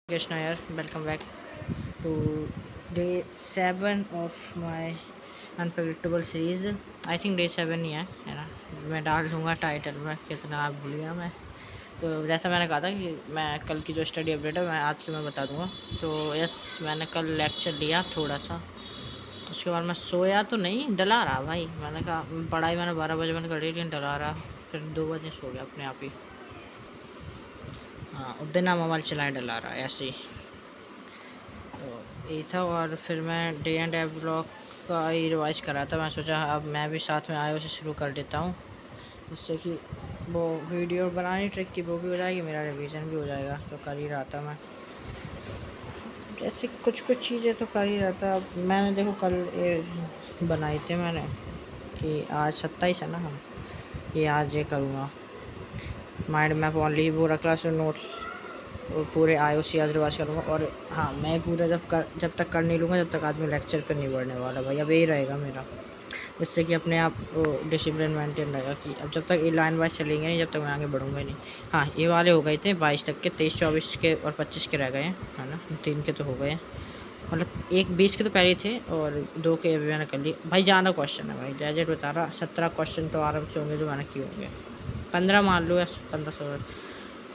Krishna here. Welcome back to day 7 of my unpredictable series. I think day 7 ही है ना। मैं डाल दूंगा टाइटल में, कितना आप भूल गया मैं। तो जैसा मैंने कहा था कि मैं कल की जो स्टडी अपडेट है मैं आज की मैं बता दूंगा। तो यस, मैंने कल लेक्चर लिया थोड़ा सा, उसके बाद मैं सोया तो नहीं, डला रहा भाई। मैंने कहा पढ़ाई मैंने 12 बजे मैंने करी, लेकिन डला रहा, फिर 2 बजे सो गया अपने आप ही। हाँ, उद्दिन मोबाइल चलाए डला रहा ऐसे ही। तो यही था। और फिर मैं डे एंड एफ ब्लॉग का ही रिवाइज़ कर रहा था। मैं सोचा अब मैं भी साथ में आयो से शुरू कर देता हूँ, जिससे कि वो वीडियो बनानी ट्रिक की वो भी हो जाएगी, मेरा रिवीजन भी हो जाएगा। तो कर ही रहा था मैं, जैसे कुछ चीज़ें तो कर ही रहा था। अब मैंने देखो कल ये बनाए थे मैंने कि आज 27 है ना, हम ये आज ये करूँगा माइंड मैप ओनली वो रखा से नोट्स और पूरे IOC आज रिवाइज करूँगा। और हाँ, मैं पूरा जब तक कर नहीं लूँगा जब तक आज मैं लेक्चर पर नहीं बढ़ने वाला भाई। अब यही रहेगा मेरा, जिससे कि अपने आप डिसिप्लिन मेंटेन रहेगा कि अब जब तक ये लाइन वाइज चलेंगे नहीं जब तक मैं आगे बढ़ूँगा ही नहीं। हाँ, ये वाले हो गए थे 22 तक के, 23, 24 के और 25 के रह गए हैं, है ना। 3 के तो हो गए हैं, मतलब एक 20 के तो पहले ही थे और 2 के अभी मैंने कर लिए भाई। जाना क्वेश्चन है भाई, ग्रेजुएट बता रहा 17 क्वेश्चन तो आराम से होंगे जो मैंने किए होंगे। 15 मान लो या 15-16,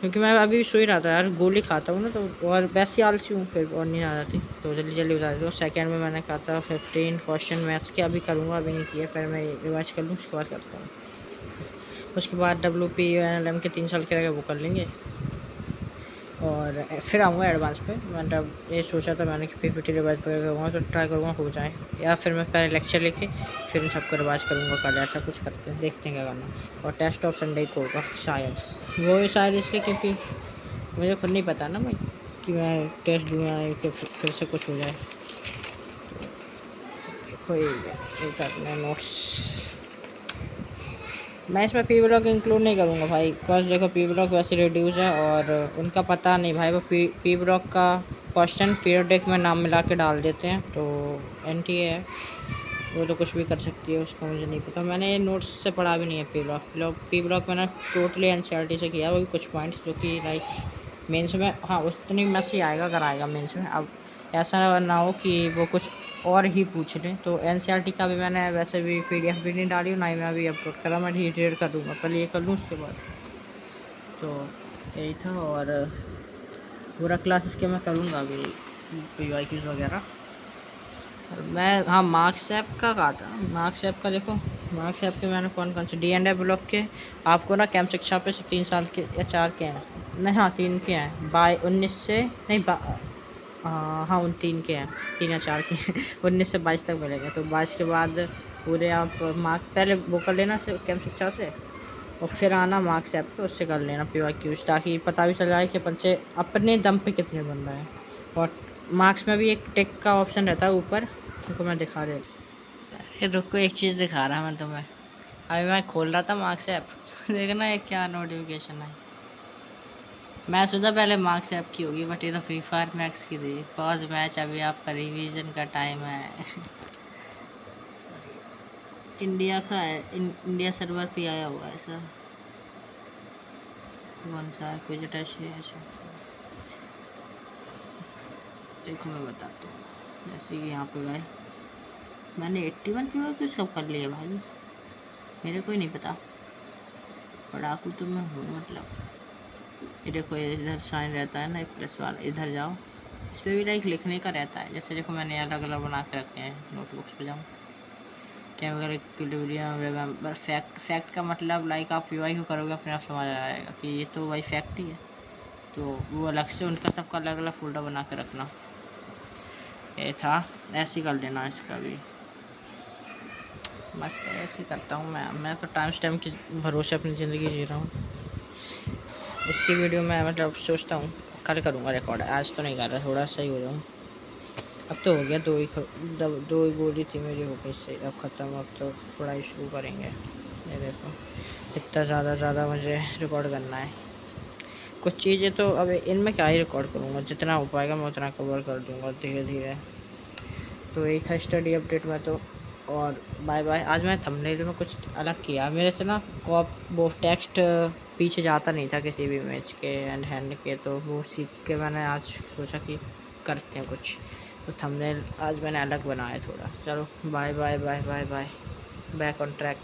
क्योंकि मैं अभी सो ही रहा था यार, गोली खाता हूँ ना तो, और वैसे ही आलसी हूँ फिर, और नहीं आ जाती। तो जल्दी जल्दी बता देता हूँ। सेकेंड में मैंने कहा था 15 क्वेश्चन मैथ्स के, अभी करूँगा, अभी नहीं किया, फिर मैं रिवाइज कर लूँ उसके बाद करता हूँ। उसके बाद WPNLM के 3 साल के रह गए, वो कर लेंगे। और फिर आऊँगा एडवांस पे। मतलब ये सोचा था मैंने कि PPT रिवाइज करूँगा, तो ट्राई करूँगा हो जाए, या फिर मैं पहले लेक्चर लेके फिर इन सबको रिवाइज करूँगा कल, ऐसा कुछ करते हैं, देखते हैं क्या करना। और टेस्ट ऑफ संडे को होगा शायद, वो भी शायद इसलिए क्योंकि मुझे खुद नहीं पता ना भाई कि मैं टेस्ट दूँगा कि फिर से कुछ हो जाए। तो देखो ये करना नोट्स। मैं इसमें P ब्लॉक इंक्लूड नहीं करूँगा भाई, बिकॉज देखो P ब्लॉक वैसे रिड्यूस है और उनका पता नहीं भाई। वो P ब्लॉक का क्वेश्चन पीरियडिक में नाम मिला के डाल देते हैं, तो NTA है, वो तो कुछ भी कर सकती है, उसका मुझे नहीं पता। मैंने नोट्स से पढ़ा भी नहीं है P ब्लॉक मैंने टोटली NCERT से किया, वो भी कुछ पॉइंट्स जो कि लाइक मेंस में, हाँ उतनी में से आएगा अगर आएगा मेंस में। अब ऐसा ना हो कि वो कुछ और ही पूछ लें। तो NCERT का भी मैंने वैसे भी PDF भी नहीं डाली, ना ही मैं अभी अपलोड करा, मैं रीड कर दूँगा, पहले ये कर लूँ उसके बाद। तो यही था। और पूरा क्लासेस के मैं करूँगा अभी PYQs वगैरह। और मैं हाँ मार्क्स ऐप का कहा था, मार्क्स ऐप का देखो, मार्क्स ऐप के मैंने कौन से D&F ब्लॉक के आपको ना कैंप शिक्षा पे 3 साल के या 4 के हैं, नहीं हाँ 3 के हैं, 19 से नहीं हाँ उन 3 के हैं, 3 या 4 के हैं 19 से 22 तक मिलेंगे। तो 22 के बाद पूरे आप मार्क्स पहले वो कर लेना से कैंप शिक्षा से, और फिर आना मार्क्स ऐप पे, उससे कर लेना PYQs, ताकि पता भी चल जाए कि अपन से अपने दम पे कितने बन रहे हैं। और मार्क्स में भी एक टिक का ऑप्शन रहता है ऊपर, तो मैं दिखा दे। अरे रुको, एक चीज़ दिखा रहा मैं तुम्हें, अभी मैं खोल रहा था मार्क्स ऐप देखना ये क्या नोटिफिकेशन है। मैं सोचा पहले मार्क्स ऐप की होगी, बट ये तो फ्री फायर मैक्स की थी। पॉज मैच, अभी आपका रिवीजन का टाइम है इंडिया का है, इंडिया सर्वर पे आया हुआ है सर। कौन सा है, कोई टेस्ट है ऐसा? देखो मैं बताता हूँ, जैसे कि यहाँ पे गए, मैंने 81 PYQs कब कर लिए भाई, मेरे को ही नहीं पता, पढ़ाकू तो मैं हूँ मतलब। ये देखो ये इधर साइन रहता है ना, एक प्लस वाला, इधर जाओ, इस पर भी लाइक लिखने का रहता है। जैसे देखो मैंने अलग अलग बना के रखे हैं, नोटबुक्स पे जाऊँ, केमिकल इक्विलिब्रियम, रिमेंबर फैक्ट का मतलब लाइक आप PYQ करोगे अपने आप समझ आ जाएगा कि ये तो भाई फैक्ट ही है। तो वो अलग से उनका सबका अलग अलग फोल्डर बना के रखना, ये था। ऐसे ही कर लेना इसका भी, मस्त ऐसे ही करता हूँ मैं तो टाइम स्टैम्प के भरोसे अपनी ज़िंदगी जी रहा हूँ। इसकी वीडियो मैं मतलब सोचता हूँ कल करूँगा रिकॉर्ड, आज तो नहीं कर रहा, थोड़ा सही हो जाऊँ। अब तो हो गया, 2 ही गोली थी मेरी, हो गई सही, अब ख़त्म, अब तो पढ़ाई शुरू करेंगे। ये देखो इतना ज़्यादा मुझे रिकॉर्ड करना है। कुछ चीज़ें तो अब इनमें क्या ही रिकॉर्ड करूँगा, जितना हो पाएगा मैं उतना कवर कर दूँगा धीरे धीरे। तो यही था स्टडी अपडेट में तो, और बाय बाय। आज मैं थंबनेल में कुछ अलग किया, मेरे से ना कॉप वो टेक्स्ट पीछे जाता नहीं था किसी भी मैच के एंड हैंड के, तो वो सीख के मैंने आज सोचा कि करते हैं कुछ, तो थंबनेल आज मैंने अलग बनाया थोड़ा। चलो bye bye bye bye bye, back on track.